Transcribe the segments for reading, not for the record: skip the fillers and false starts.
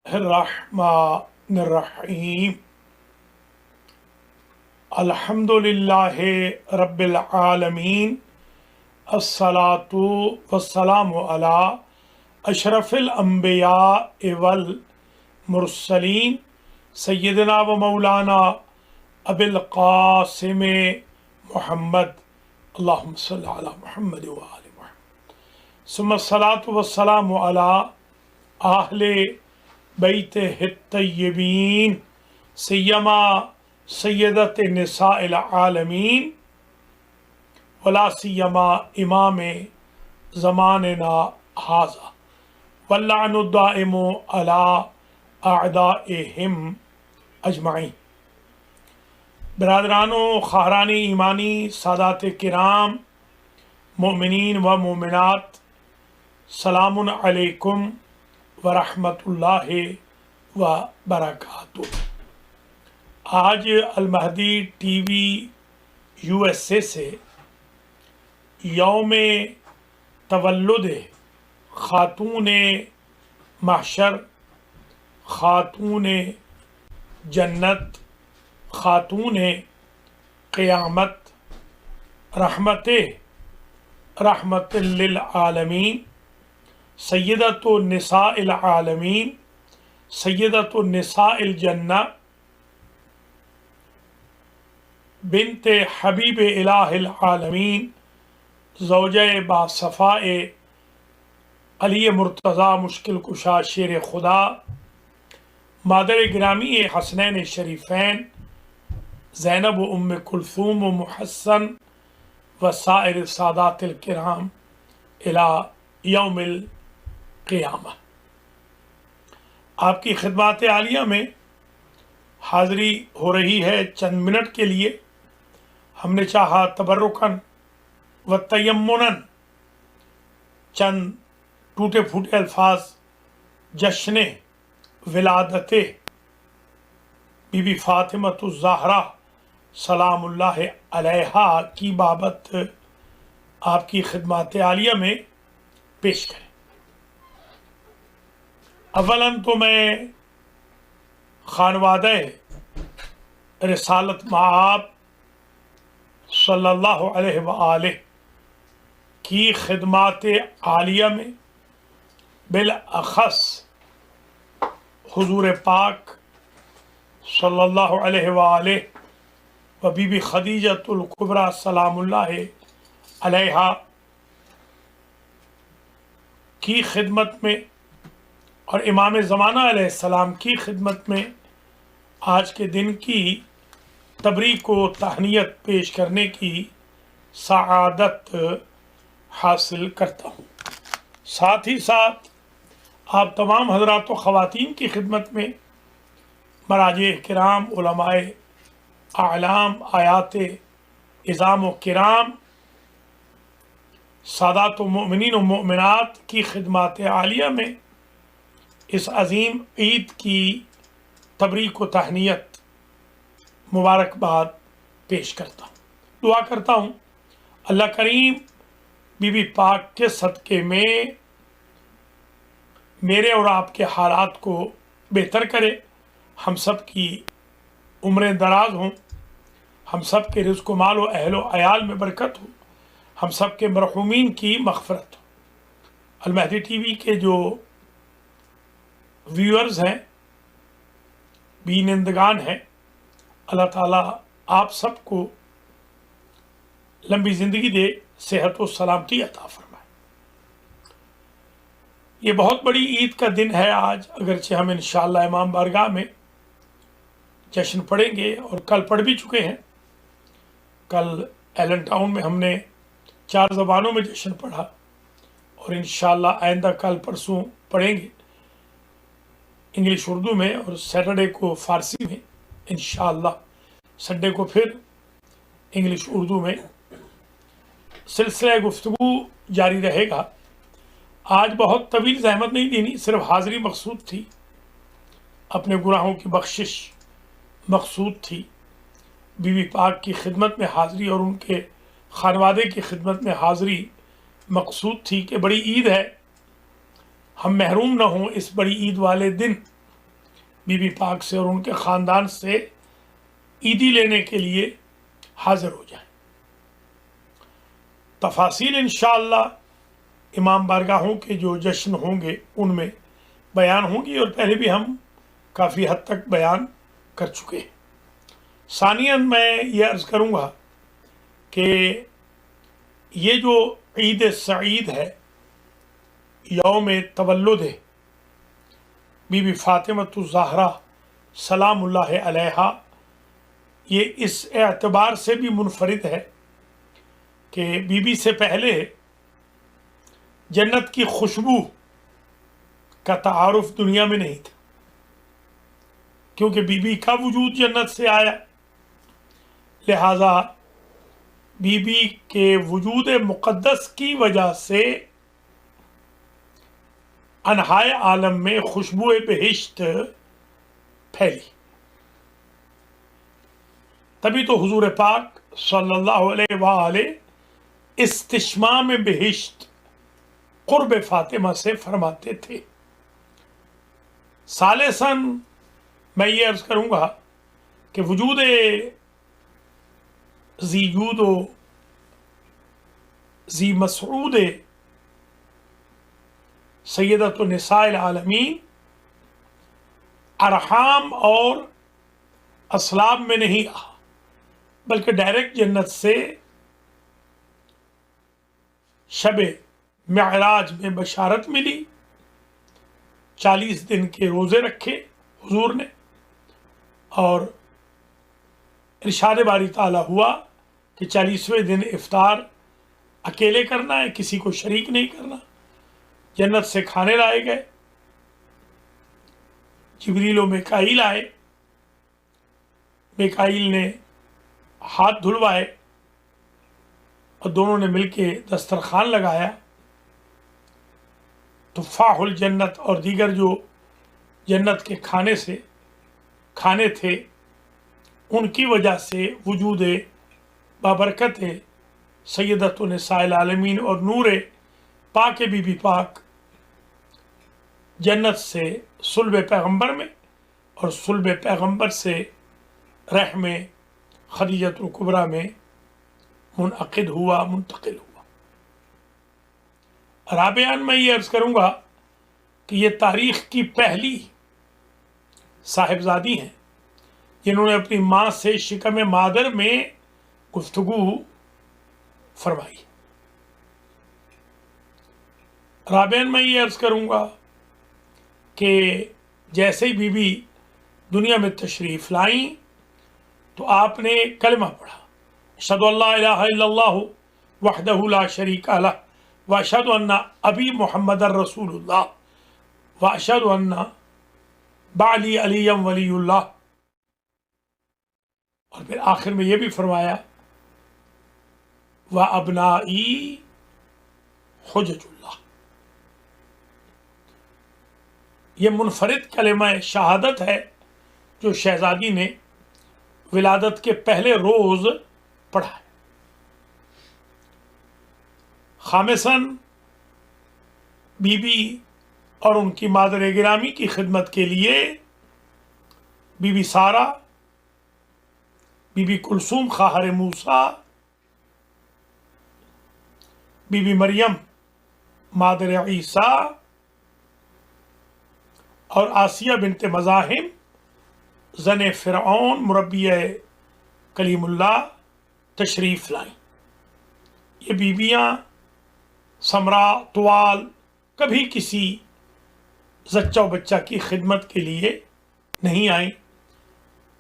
الرحمن الرحیم الحمدللہ رب العالمین الصلاۃ والسلام علی اشرف الانبیاء والمرسلین سیدنا و مولانا ابی القاسم محمد اللہم صلی علی محمد وآل محمد ثم الصلاۃ والسلام علی اہل بیتہ الطیبین سیما سیدت نساء العالمین ولا سیما امام زماننا ھذا واللعن الدائم علی اعدائہم اجمعین۔ برادران و خواہران ایمانی، سادات کرام، مومنین و مومنات، سلام علیکم ورحمۃ اللہ وبرکاتہ۔ آج المہدی ٹی وی USA سے یوم تولد خاتون محشر، خاتون جنت، خاتون قیامت، رحمت للعالمین، سیدۃ النساء العالمین، سیدۃ النساء الجنہ، بنت حبیب الہ العالمین، زوجہ باصفاء علی مرتضیٰ مشکل کشا شیر خدا، مادر گرامی حسنین شریفین زینب و ام کلثوم و محسن و سائر سادات الکرام الی یوم القیامہ۔ آپ کی خدمات عالیہ میں حاضری ہو رہی ہے چند منٹ کے لیے۔ ہم نے چاہا تبرکاً و تیمناً چند ٹوٹے پھوٹے الفاظ جشن ولادت بی بی فاطمۃ الزہرا سلام اللہ علیہا کی بابت آپ کی خدمات عالیہ میں پیش کریں۔ اولاً تو میں خانوادہ رسالت مآب صلی اللہ علیہ وآلہ کی خدمات عالیہ میں بالاخص حضور پاک صلی اللہ علیہ وآلہ و بی بی خدیجۃ الکبریٰ سلام اللہ علیہا کی خدمت میں اور امام زمانہ علیہ السلام کی خدمت میں آج کے دن کی تبریک و تہنیت پیش کرنے کی سعادت حاصل کرتا ہوں۔ ساتھ ہی ساتھ آپ تمام حضرات و خواتین کی خدمت میں مراجع کرام، علماء اعلام، آیات عظام و کرام، سادات و مومنین و مومنات کی خدمات عالیہ میں اس عظیم عید کی تبریک و تہنیت مبارکباد پیش کرتا ہوں۔ دعا کرتا ہوں اللہ کریم بی بی پاک کے صدقے میں میرے اور آپ کے حالات کو بہتر کرے، ہم سب کی عمریں دراز ہوں، ہم سب کے رزق و مال و اہل و عیال میں برکت ہو، ہم سب کے مرحومین کی مغفرت ہو۔ المہدی ٹی وی کے جو ویورز ہیں، بینندگان ہیں، اللہ تعالیٰ آپ سب کو لمبی زندگی دے، صحت و سلامتی عطا فرمائے۔ یہ بہت بڑی عید کا دن ہے آج، اگرچہ ہم انشاءاللہ امام بارگاہ میں جشن پڑھیں گے اور کل پڑھ بھی چکے ہیں۔ کل ایلن ٹاؤن میں ہم نے 4 زبانوں میں جشن پڑھا اور انشاءاللہ آئندہ کل پرسوں پڑھیں گے انگلش اردو میں، اور سیٹرڈے کو فارسی میں انشاءاللہ، سنڈے کو پھر انگلش اردو میں سلسلہ گفتگو جاری رہے گا۔ آج بہت طویل زحمت نہیں دینی، صرف حاضری مقصود تھی، اپنے گناہوں کی بخشش مقصود تھی، بی بی پاک کی خدمت میں حاضری اور ان کے خانوادے کی خدمت میں حاضری مقصود تھی کہ بڑی عید ہے، ہم محروم نہ ہوں اس بڑی عید والے دن بی بی پاک سے اور ان کے خاندان سے عیدی لینے کے لیے حاضر ہو جائیں۔ تفاصیل انشاءاللہ امام بارگاہوں کے جو جشن ہوں گے ان میں بیان ہوں گی، اور پہلے بھی ہم کافی حد تک بیان کر چکے ہیں۔ ثانیاً میں یہ عرض کروں گا کہ یہ جو عید سعید ہے، یوم تولد ہے بی بی فاطمۃ الزہرا سلام اللہ علیہا، یہ اس اعتبار سے بھی منفرد ہے کہ بی بی سے پہلے جنت کی خوشبو کا تعارف دنیا میں نہیں تھا، کیونکہ بی بی کا وجود جنت سے آیا، لہذا بی بی کے وجود مقدس کی وجہ سے انہائے عالم میں خوشبو بہشت پھیلی۔ تبھی تو حضور پاک صلی اللہ علیہ وآلہ استشمام بہشت قرب فاطمہ سے فرماتے تھے۔ ثالثاً میں یہ عرض کروں گا کہ وجود ذی جود و ذی مسعود سیدۃ النساء العالمین ارحام اور اسلاب میں نہیں رہا، بلکہ ڈائریکٹ جنت سے شب معراج میں بشارت ملی، 40 دن کے روزے رکھے حضور نے، اور ارشاد باری تعالیٰ ہوا کہ 40ویں دن افطار اکیلے کرنا ہے، کسی کو شریک نہیں کرنا۔ جنت سے کھانے لائے گئے، جبریل و میکائیل آئے، میکائیل نے ہاتھ دھلوائے اور دونوں نے مل کے دسترخوان لگایا۔ تفاح الجنت اور دیگر جو جنت کے کھانے تھے ان کی وجہ سے وجود بابرکت سیدۃ النساء العالمین اور نور پاک بی بی پاک جنت سے صلب پیغمبر میں اور صلب پیغمبر سے رحم خدیجۃ الکبریٰ میں منعقد ہوا، منتقل ہوا۔ رابعاً میں یہ عرض کروں گا کہ یہ تاریخ کی پہلی صاحبزادی ہیں جنہوں نے اپنی ماں سے شکم مادر میں گفتگو فرمائی۔ رابعاً میں یہ عرض کروں گا کہ جیسے ہی بی بی دنیا میں تشریف لائیں تو آپ نے کلمہ پڑھا، اشہد ان لا الہ الا اللہ وحدہ لا شریک لہ واشہد ان ابی محمد رسول اللہ واشہد ان بعلی علی ولی اللہ، اور پھر آخر میں یہ بھی فرمایا وابنائی حجج اللہ۔ یہ منفرد کلمہ شہادت ہے جو شہزادی نے ولادت کے پہلے روز پڑھا ہے۔ خامساً بی بی اور ان کی مادر گرامی کی خدمت کے لیے بی بی سارہ، بی بی کلثوم خواہر موسیٰ، بی بی مریم مادر عیسیٰ اور آسیہ بنت مزاحم زن فرعون مربیہ کلیم اللہ تشریف لائیں۔ یہ بیویاں سمرا طوال کبھی کسی زچہ و بچہ کی خدمت کے لیے نہیں آئیں،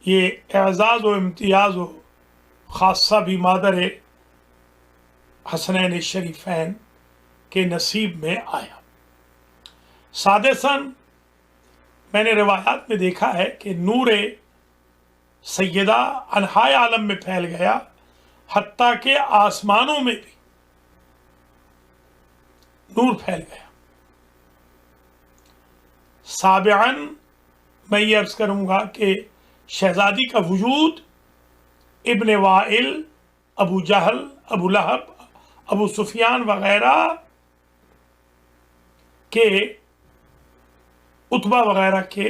یہ اعزاز و امتیاز و خاصہ بھی مادر حسنین شریفین کے نصیب میں آیا۔ سادساً میں نے روایات میں دیکھا ہے کہ نور سیدہ انہائے عالم میں پھیل گیا، حتیٰ کہ آسمانوں میں بھی نور پھیل گیا۔ سابعاً میں یہ عرض کروں گا کہ شہزادی کا وجود ابن وائل، ابو جہل، ابو لہب، ابو سفیان وغیرہ کے، عتبہ وغیرہ کے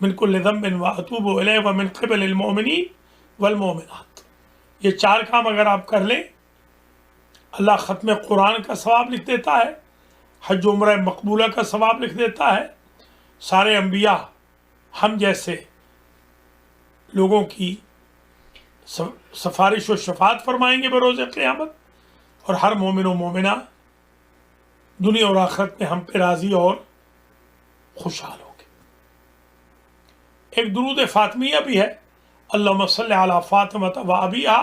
من کل ذنب واتوب الیہ ومن قبل المؤمنین والمؤمنات. یہ 4 کام اگر آپ کر لیں اللہ ختم قرآن کا ثواب لکھ دیتا ہے، حج و عمرہ مقبولہ کا ثواب لکھ دیتا ہے، سارے انبیاء ہم جیسے لوگوں کی سفارش و شفاعت فرمائیں گے بروز قیامت، اور ہر مومن و مومنہ دنیا اور آخرت میں ہم پہ راضی اور خوشحال ہوں گے. ایک درود فاطمیہ بھی ہے، اللہم صلی علی فاطمہ و ابیہا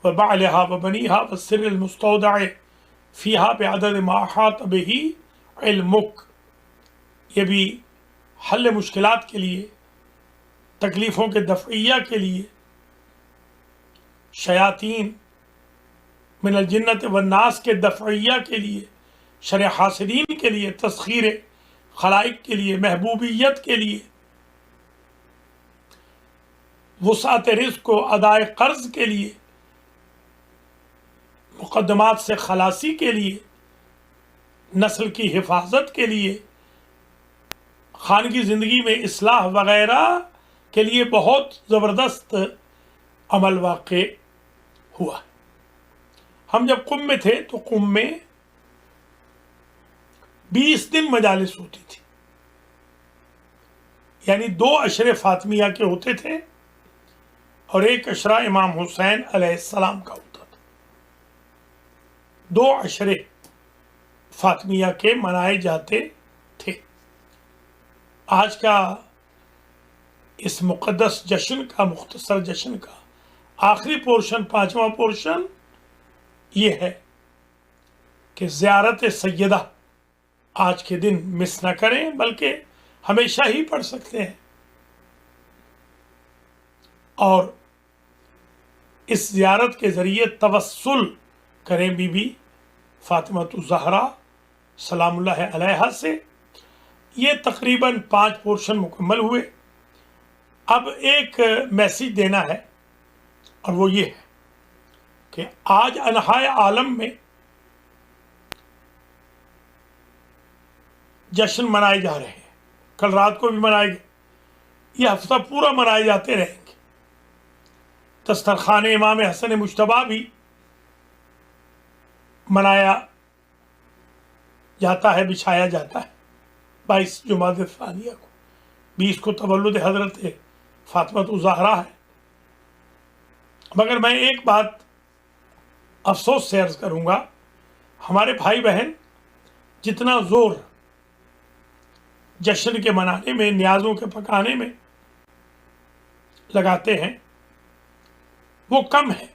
و بعلہا و بنیہا والسر المستودع فیہا بعدد ما احاط بہ علمک. یہ بھی حل مشکلات کے لیے، تکلیفوں کے دفعیہ کے لیے، شیاطین من الجنت والناس کے دفعیہ کے لیے، شر حاسدین کے لیے، تسخیر خلائق کے لیے، محبوبیت کے لیے، وسعت رزق و ادائے قرض کے لیے، مقدمات سے خلاصی کے لیے، نسل کی حفاظت کے لیے، خانگی زندگی میں اصلاح وغیرہ کے لیے بہت زبردست عمل واقع ہوا. ہم جب قم میں تھے تو قم میں 20 دن مجالس ہوتی تھی، یعنی 2 عشرے فاطمیہ کے ہوتے تھے اور 1 عشرہ امام حسین علیہ السلام کا ہوتا تھا. 2 عشرے فاطمیہ کے منائے جاتے تھے. آج کا اس مقدس جشن کا، مختصر جشن کا آخری پورشن، 5واں پورشن یہ ہے کہ زیارت سیدہ آج کے دن مس نہ کریں، بلکہ ہمیشہ ہی پڑھ سکتے ہیں. اور اس زیارت کے ذریعے توسل کریں بی بی فاطمہ الزہرا سلام اللہ علیہا سے. یہ تقریباً 5 پورشن مکمل ہوئے. اب ایک میسیج دینا ہے، اور وہ یہ ہے کہ آج انحائے عالم میں جشن منائے جا رہے ہیں. کل رات کو بھی منائے گئے، یہ ہفتہ پورا منائے جاتے رہیں گے. دسترخوان امام حسن مجتبیٰ بھی منایا جاتا ہے، بچھایا جاتا ہے 22 جمادی الثانیہ کو. 20 کو تولد حضرت فاطمہ الزہرا ہے. مگر میں ایک بات افسوس سے عرض کروں گا، ہمارے بھائی بہن جتنا زور جشن کے منانے میں، نیازوں کے پکانے میں لگاتے ہیں وہ کم ہے.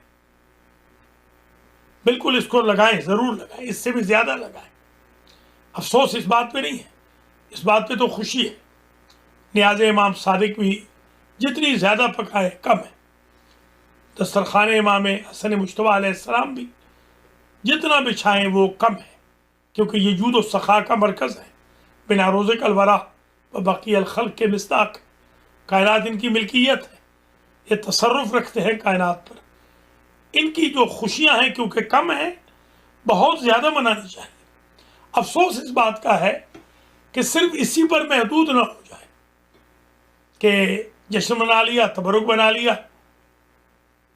بالکل اس کو لگائیں، ضرور لگائیں، اس سے بھی زیادہ لگائیں. افسوس اس بات پہ نہیں ہے، اس بات پہ تو خوشی ہے. نیاز امام صادق بھی جتنی زیادہ پکائے کم ہے. دسترخوان امام حسن مجتبیٰ علیہ السلام بھی جتنا بچھائیں وہ کم ہے، کیونکہ یہ جود و سخا کا مرکز ہے. بنا روزق الورا و بقی الخلق کے مصداق، کائنات ان کی ملکیت ہے، یہ تصرف رکھتے ہیں کائنات پر. ان کی جو خوشیاں ہیں کیونکہ کم ہیں، بہت زیادہ منانی چاہیے. افسوس اس بات کا ہے کہ صرف اسی پر محدود نہ ہو جائے کہ جشن منا لیا، تبرک بنا لیا،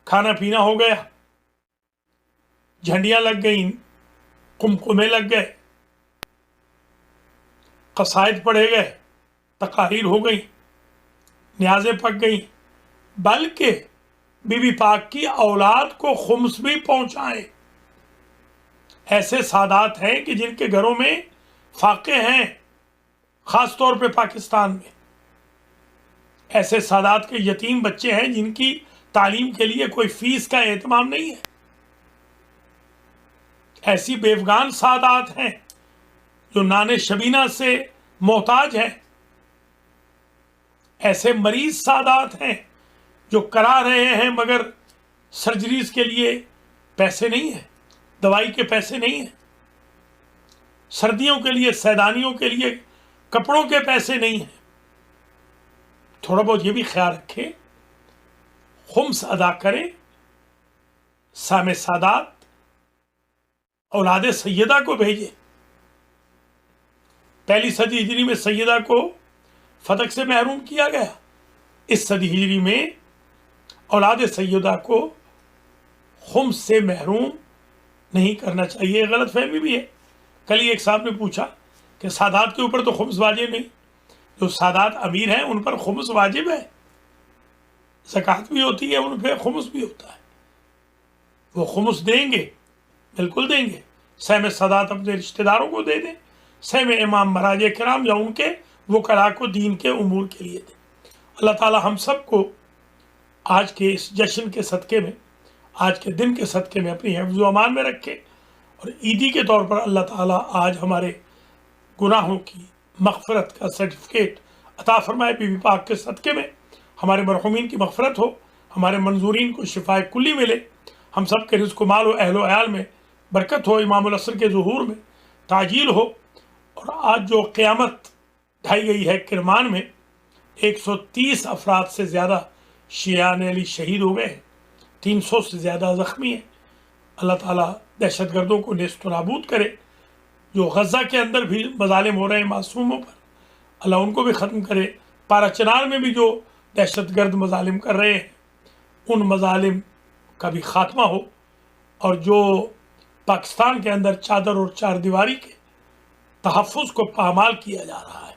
کھانا پینا ہو گیا، جھنڈیاں لگ گئیں، قمقمے لگ گئے، قصائد پڑھے گئے، تقاریر ہو گئیں، نیازیں پک گئیں. بلکہ بی بی پاک کی اولاد کو خمس بھی پہنچائیں. ایسے سادات ہیں کہ جن کے گھروں میں فاقے ہیں، خاص طور پہ پاکستان میں ایسے سادات کے یتیم بچے ہیں جن کی تعلیم کے لیے کوئی فیس کا اہتمام نہیں ہے. ایسی بیوگان سادات ہیں جو نان شبینہ سے محتاج ہیں. ایسے مریض سادات ہیں جو کرا رہے ہیں مگر سرجریز کے لیے پیسے نہیں ہیں، دوائی کے پیسے نہیں ہیں، سردیوں کے لیے، سیدانیوں کے لیے کپڑوں کے پیسے نہیں ہیں. تھوڑا بہت یہ بھی خیال رکھیں، خمس ادا کریں. سام سادات اولاد سیدہ کو بھیجیں. 1 صدی ہجری میں سیدہ کو فتح سے محروم کیا گیا. اس صدی ہجری میں اولاد سیدہ کو خمس سے محروم نہیں کرنا چاہیے. غلط فہمی بھی ہے. کل ہی ایک صاحب نے پوچھا کہ سادات کے اوپر تو خمس واجب نہیں. جو سادات امیر ہیں ان پر خمس واجب ہے، زکوٰۃ بھی ہوتی ہے، ان پہ خمس بھی ہوتا ہے. وہ خمس دیں گے، بالکل دیں گے. سہم سادات اپنے رشتہ داروں کو دے دیں، سہم امام مراجع کرام یا ان کے وکلاء کو دین کے امور کے لیے دیں. اللہ تعالی ہم سب کو آج کے اس جشن کے صدقے میں، آج کے دن کے صدقے میں اپنی حفظ و امان میں رکھے، اور عیدی کے طور پر اللہ تعالی آج ہمارے گناہوں کی مغفرت کا سرٹیفکیٹ عطا فرمائے. بی بی پاک کے صدقے میں ہمارے مرحومین کی مغفرت ہو، ہمارے منظورین کو شفاء کلی ملے، ہم سب کے رزق و مال و اہل و عیال میں برکت ہو، امام العصر کے ظہور میں تعجیل ہو. اور آج جو قیامت ڈھائی گئی ہے کرمان میں، 130 افراد سے زیادہ شیعان علی شہید ہو گئے ہیں، 300 سے زیادہ زخمی ہیں. اللہ تعالیٰ دہشت گردوں کو نیست و نابود کرے. جو غزہ کے اندر بھی مظالم ہو رہے ہیں معصوموں پر، اللہ ان کو بھی ختم کرے. پارا چنار میں بھی جو دہشت گرد مظالم کر رہے ہیں، ان مظالم کا بھی خاتمہ ہو. اور جو پاکستان کے اندر چادر اور چار دیواری کے تحفظ کو پامال کیا جا رہا ہے،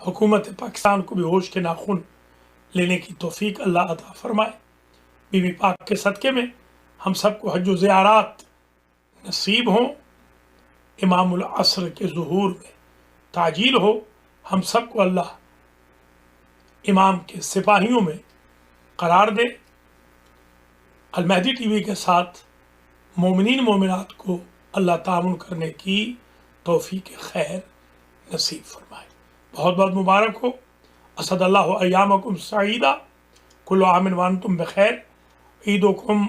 حکومت پاکستان کو بھی ہوش کے ناخن لینے کی توفیق اللہ عطا فرمائے. بی بی پاک کے صدقے میں ہم سب کو حج و زیارات نصیب ہوں، امام العصر کے ظہور میں تعجیل ہو. ہم سب کو اللہ امام کے سپاہیوں میں قرار دے. المہدی ٹی وی کے ساتھ مومنین مومنات کو اللہ تعاون کرنے کی توفیق خیر نصیب فرمائے. بہت بہت مبارک ہو. اسد اللہ ایامکم سعیدہ، کل عام وانتم بخیر. عیدکم